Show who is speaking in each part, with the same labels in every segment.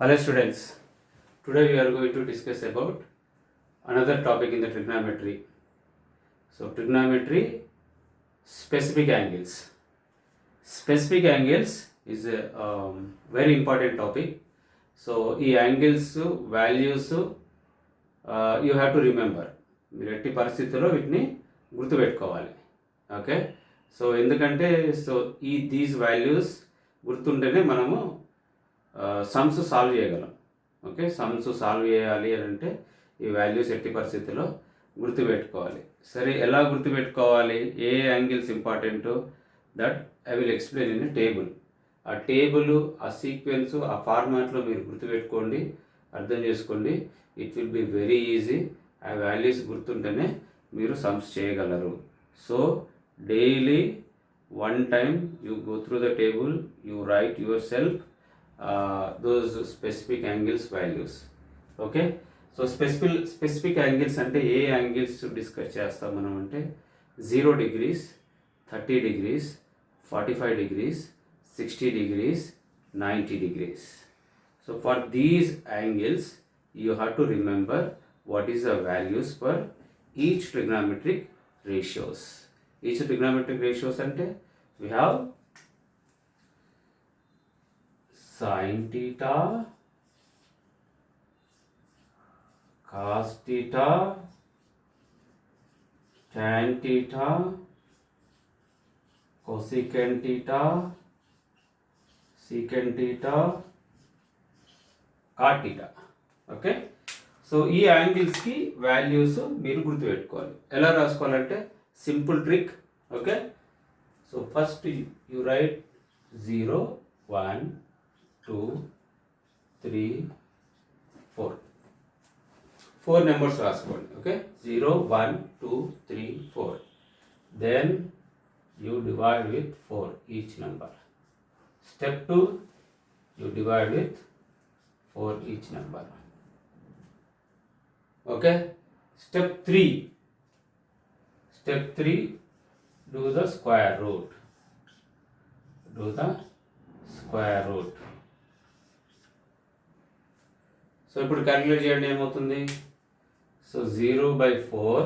Speaker 1: Hello students, today we are going to discuss about another topic in the trigonometry. So trigonometry, specific angles. Specific angles is a very important topic. So ఈ angles values you have to remember. మీరు ఎట్టి పరిస్థితుల్లో వీటిని గుర్తుపెట్టుకోవాలి. Okay, so ఎందుకంటే these values గుర్తుంటేనే మనము sums solve చేయగలం. Okay, sums solve చేయాలి అని అంటే ఈ వాల్యూస్ ఎట్టి పరిస్థితుల్లో గుర్తుపెట్టుకోవాలి. సరే, ఎలా గుర్తుపెట్టుకోవాలి, ఏ angles important, that I will explain in table. ఆ టేబుల్, ఆ సీక్వెన్స్, ఆ ఫార్మాట్లో మీరు గుర్తుపెట్టుకోండి, అర్థం చేసుకోండి. It will be very easy. ఆ వాల్యూస్ గుర్తుంటేనే మీరు సమ్స్ చేయగలరు. So daily one time you go through the table, you write yourself those specific angles values. Okay, so specific angles అంటే ఏ యాంగిల్స్ డిస్కస్ చేస్తాం మనం అంటే 0 degrees, 30 degrees, 45 degrees, 60 degrees, 90 degrees. So for these angles you have to remember what is the values for each trigonometric ratios. Each trigonometric ratios ante we have sin theta, cos theta, tan theta, cosecant theta, secant theta, cot theta. Okay, so ఈ యాంగిల్స్కి values మీరు గుర్తుపెట్టుకోవాలి. ఎలా రాసుకోవాలంటే simple trick. Okay, so first you write 0, 1, 2, 3, 4. 4 numbers రాసుకోండి. Okay, 0, 1, 2, 3, 4. Then you divide with 4 each number. Step 2, you divide with 4 each number. Okay, step 3, do the square root. సో ఇప్పుడు calculate చేయండి, ఏమవుతుంది. So 0/4,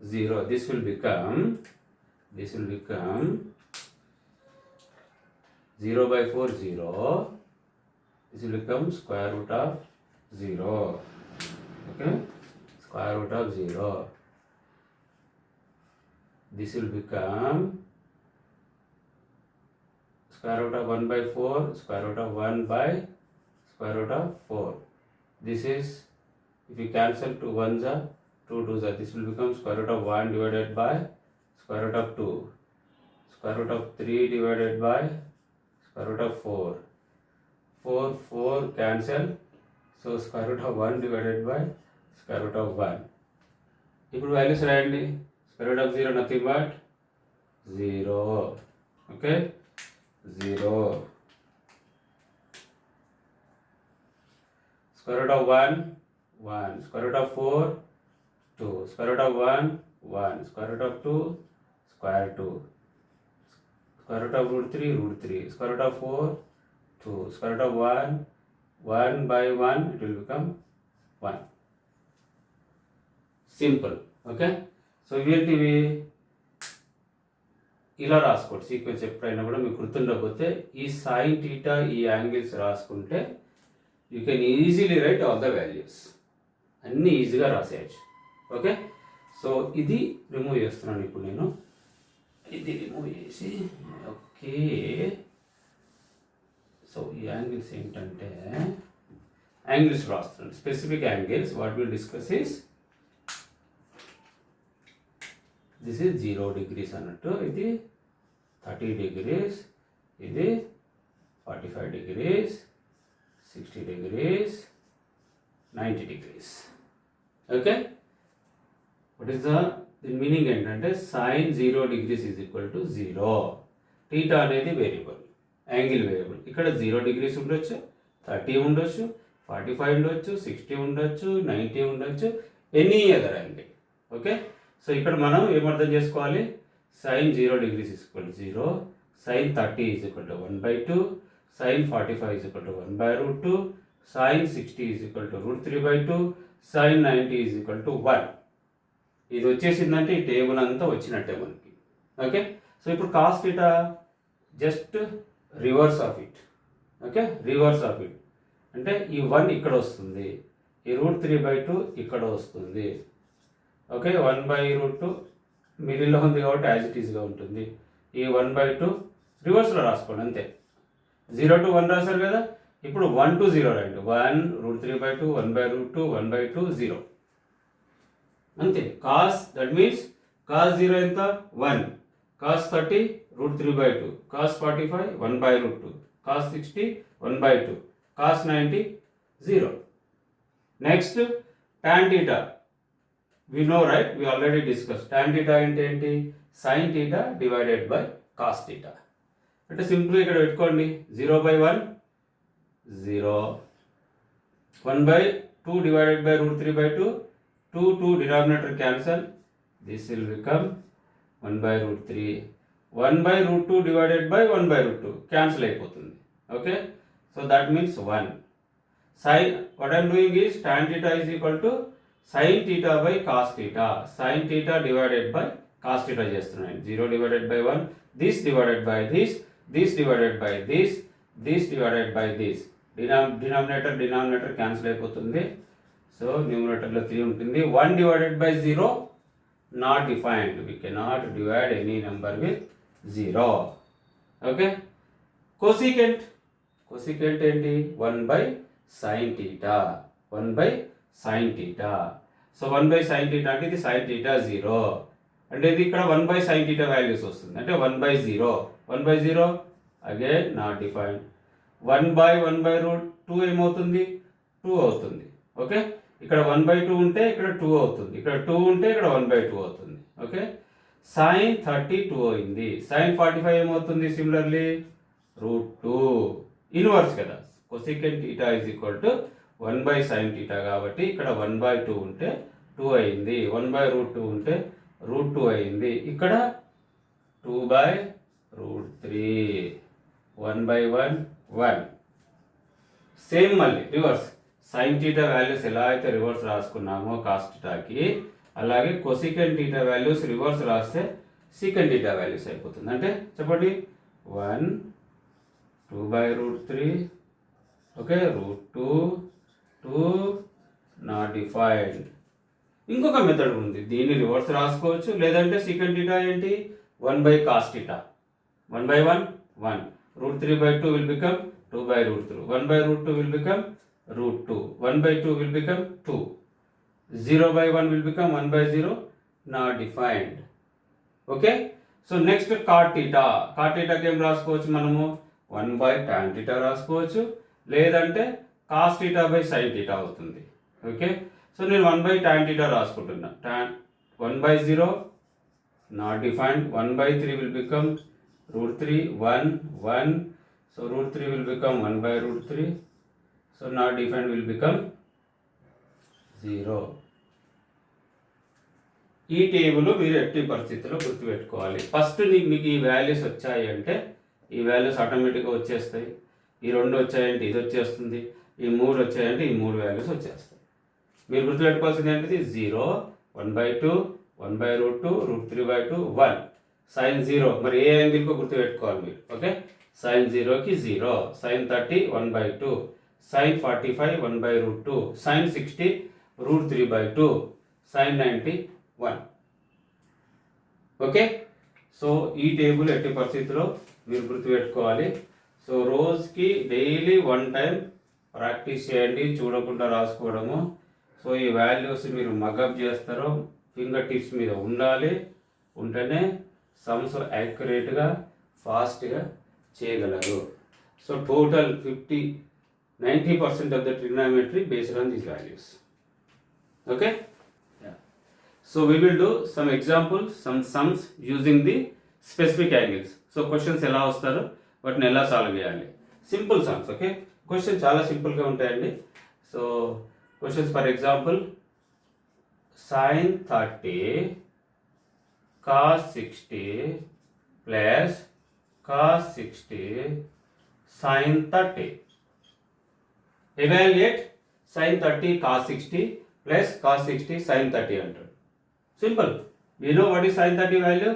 Speaker 1: 0. This will become 0/4, 0. This will become square root of 0. Okay, square root of 0. This will become square root of 1/4, square root of 1 by square root of 4. This is, if you cancel 2 1s are 2 2s are, this will become square root of 1 divided by square root of 2, square root of 3 divided by square root of 4. 4 cancel, so square root of 1 divided by square root of 1. ఇప్పుడు values రాయండి. Square root of 0 nothing but 0. Okay, 0. Square root of 1, 1. Square root of 4, 2. Square root of 1, 1. Square root of 2, square 2. Square root of root 3. Square root of 4, 2. Square root of 1, 1 by 1, it will become 1. Simple. Okay, so ఇవేంటివి ఇలా రాసుకోండి. Sequence ఎప్పుడైనా కూడా మీకు గుర్తుండకపోతే ఈ sine theta, ఈ angles రాసుకుంటే you can easily right all the values. అన్నీ ఈజీగా రాసేయచ్చు. ఓకే, సో ఇది రిమూవ్ చేస్తున్నాను ఇప్పుడు నేను. ఇది రిమూవ్ చేసి, ఓకే, సో ఈ యాంగిల్స్ ఏంటంటే యాంగిల్స్ రాస్తున్నాను. Specific angles what will discuss is, this is 0 degrees అన్నట్టు, ఇది 30 degrees, ఇది 45 degrees, 60 degrees, 90 degrees. Okay, what is దీని మీనింగ్ ఏంటంటే sine 0 degrees is equal to 0. Theta అనేది వేరియబుల్, యాంగిల్ వేరియబుల్. ఇక్కడ 0 degrees ఉండొచ్చు, 30 ఉండొచ్చు, 45 ఉండొచ్చు, 60 ఉండొచ్చు, 90 ఉండొచ్చు, any other angle. Okay, so ఇక్కడ మనం ఏమర్థం చేసుకోవాలి, sine 0 degrees is equal to 0, sine 30 is equal to 1/2, sin 45 is equal to 1/√2, sin 60 is equal to √3/2, sin 90 is equal to 1. ఇది వచ్చేసిందంటే ఈ టేబుల్ అంతా వచ్చినట్టే మనకి. ఓకే, సో ఇప్పుడు cos theta just reverse of it. Okay, reverse of it అంటే ఈ 1 ఇక్కడ వస్తుంది, ఈ √3/2 ఇక్కడ వస్తుంది. ఓకే, 1/√2 మిడిల్లో ఉంది కాబట్టి యాజ్ ఇట్ ఈస్గా ఉంటుంది. ఈ 1/2 రివర్స్లో రాసుకోండి అంతే. 0 to 1 రాశారు కదా, ఇప్పుడు 1 to 0 రాయండి. 1 √3/2, 1/√2, 1/2, 0 అంతే. కాస్ దట్ మీన్స్ కాస్ 0 ఎంత 1, cos 30 √3/2, cos 45 1/√2, cos 60 1/2, cos 90 0. Next tan theta, we know right, we already discussed. tan theta అంటే ఏంటి, sin theta divided by cos theta. అంటే సింపుల్ ఇక్కడ పెట్టుకోండి, 0/1 0, 1/2 divided by √3/2, 2 denominator cancel, this will become 1/√3, 1/√2 divided by 1/√2 cancel అయిపోతుంది. Okay, so that means 1. sin, what I am doing is tan theta is equal to sin theta by cos theta, sin theta divided by cos theta చేస్తున్నాను. 0 divided by 1, this divided by this, this divided by this, this divided by this, denominator cancel అయిపోతుంది. So న్యూమరేటర్లో 3 ఉంటుంది. 1 divided by 0 not defined, we cannot divide any number with 0. Okay, cosecant ఏంటి, 1/sin theta, 1/sin theta. So 1/sin theta అంటే ఇది sin theta 0 అంటే ఇది ఇక్కడ 1/sin theta values వస్తుంది అంటే 1/0, 1/0 అగైన్ నాట్ డిఫైన్డ్. 1/1/√2 ఏమవుతుంది, 2 అవుతుంది. ఓకే, ఇక్కడ 1/2 ఉంటే ఇక్కడ 2 అవుతుంది, ఇక్కడ 2 ఉంటే ఇక్కడ 1/2 అవుతుంది. ఓకే, sin 32 అయింది, sin 45 ఏమవుతుంది, సిమిలర్లీ √2 ఇన్వర్స్ కదా. Cosecant theta is equal to 1/sin theta కాబట్టి ఇక్కడ 1/2 ఉంటే 2 అయింది, 1/√2 ఉంటే √2 అయింది, ఇక్కడ 2/√3, 1/1 1. సేమ్ మళ్ళీ రివర్స్, sin theta వాల్యూస్ ఎలా అయితే రివర్స్ రాసుకున్నామో కాస్ థీటాకి, అలాగే కొసికెంట్ థీటా వాల్యూస్ రివర్స్ రాస్తే సీకెంట్ థీటా వాల్యూస్ అయిపోతుంది. అంటే చెప్పండి, 1 2/√3, ఓకే, √2 2 నాట్ డిఫైన్డ్. ఇంకొక మెథడ్ ఉంది, దీన్ని రివర్స్ రాసుకోవచ్చు, లేదంటే సీకెంట్ థీటా ఏంటి, 1/cos theta, 1/1 1, √3/2 will become 2/√3, 1/√2 will become √2, 1/2 will become 2, 0/1 will become 1/0, not defined. Okay, so next cot theta, cot theta ఏం రాసుకోవచ్చు మనము, 1/tan theta రాసుకోవచ్చు, లేదంటే cos theta by sin theta అవుతుంది. ఓకే, సో నేను 1/tan theta రాసుకుంటున్నా. tan 1/0 not defined, 1/3 will become √3, 1 1, so √3 will become 1/√3, so not defined will become 0. ఈ table మీరు ఎట్టి పరిస్థితుల్లో గుర్తుపెట్టుకోవాలి. ఫస్ట్ మీకు ఈ వాల్యూస్ వచ్చాయి అంటే ఈ వాల్యూస్ ఆటోమేటిక్గా వచ్చేస్తాయి, ఈ 2 వచ్చాయంటే ఇది వచ్చేస్తుంది, ఈ 3 వచ్చాయంటే ఈ 3 వాల్యూస్ వచ్చేస్తాయి. మీరు గుర్తుపెట్టుకోవాల్సింది ఏంటిది, 0 1/2 1/√2 √3/2 1, sin 0 మరి ఏ యాంగిల్కో గుర్తుపెట్టుకోవాలి మీరు. ఓకే, sin 0కి 0, sin 30 1/2, sin 45 1/√2, sin 60 √3/2, sin 90 1. Okay, so ఈ టేబుల్ ఎట్టి పరిస్థితిలో మీరు గుర్తుపెట్టుకోవాలి. సో రోజుకి డైలీ 1 టైం ప్రాక్టీస్ చేయండి, చూడకుండా రాసుకోవడము. సో ఈ వాల్యూస్ మీరు మగప్ చేస్తారో ఫింగర్ టిప్స్ మీద ఉండాలి, ఉంటేనే సమ్స్ యాక్యురేట్గా ఫాస్ట్గా చేయగలరు. So total 90% of the trigonometry based on these values. Okay, so we will do some examples, some sums using the specific angles. So questions ఎలా వస్తారో వాటిని ఎలా సాల్వ్ చేయాలి, సింపుల్ సమ్స్. ఓకే, క్వశ్చన్ చాలా సింపుల్గా ఉంటాయండి. So questions for example, sin 30 cos 60 plus cos 60 sin 30. Evaluate sin 30 cos 60 plus cos 60 sin 30 అంటాడు. Simple. You know what is sin 30 value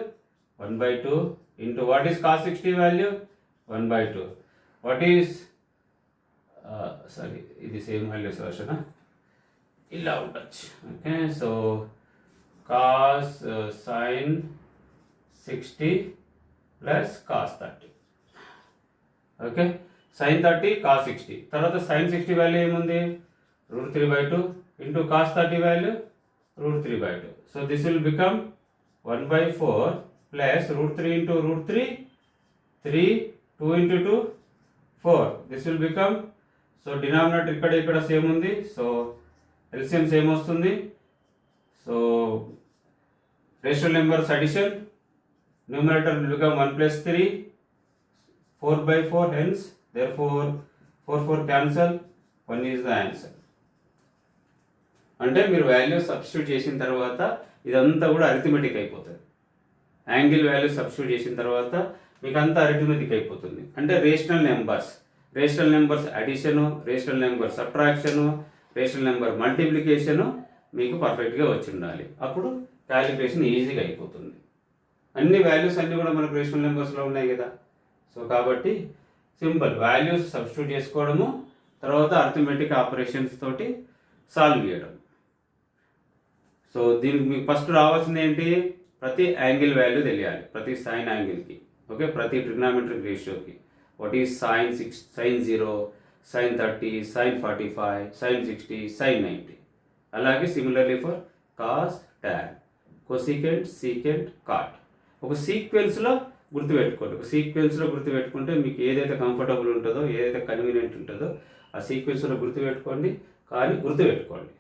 Speaker 1: 1/2 into what is cos 60 value 1/2. What is ఇది same values version ఇలా ఉండొచ్చు. Okay, so cos sin 60 plus cos 30. Okay, sin 30 cos 60. తర్వాత sin 60 value ఏముంది √3/2 into cos 30 value √3/2. So this will become 1/4 plus √3 into √3 3 2 into 2 4. This will become, so denominator ఇక్కడ same ఉంది, so LCM same వస్తుంది. So rational numbers addition, numerator will become 1 + 3 4/4, hence therefore 4 cancel, 1 is the answer. అంటే మీరు value substitute చేసిన తర్వాత ఇదంతా కూడా arithmetic అయిపోతుంది. యాంగిల్ వాల్యూ సబ్స్టిట్యూట్ చేసిన తర్వాత మీకు అంతా అరిథమెటిక్ అయిపోతుంది. అంటే rational numbers addition, rational number subtraction, rational number multiplication మీకు పర్ఫెక్ట్గా వచ్చి ఉండాలి. అప్పుడు క్యాలిక్యులేషన్ ఈజీగా అయిపోతుంది. అన్ని వాల్యూస్ అన్నీ కూడా మనకు రేషనల్ నెంబర్స్లో ఉన్నాయి కదా. సో కాబట్టి సింపుల్ వాల్యూస్ సబ్స్టిట్యూట్ చేసుకోవడము, తర్వాత అర్థమెటిక్ ఆపరేషన్స్ తోటి సాల్వ్ చేయడం. సో దీనికి మీకు ఫస్ట్ రావాల్సింది ఏంటి, ప్రతి యాంగిల్ వాల్యూ తెలియాలి, ప్రతి సైన్ యాంగిల్కి. ఓకే, ప్రతి ట్రిగ్నామెట్రిక్ రేషియోకి. What is sin 0, sin 30, sin 45, sin 60, sin 90. అలాగే similarly for cos, tan, cosecant, secant, cot. ఒక సీక్వెన్స్లో గుర్తుపెట్టుకుంటే మీకు ఏదైతే కంఫర్టబుల్ ఉంటుందో, ఏదైతే కన్వీనియంట్ ఉంటుందో ఆ సీక్వెన్స్లో గుర్తుపెట్టుకోండి. కానీ గుర్తుపెట్టుకోండి,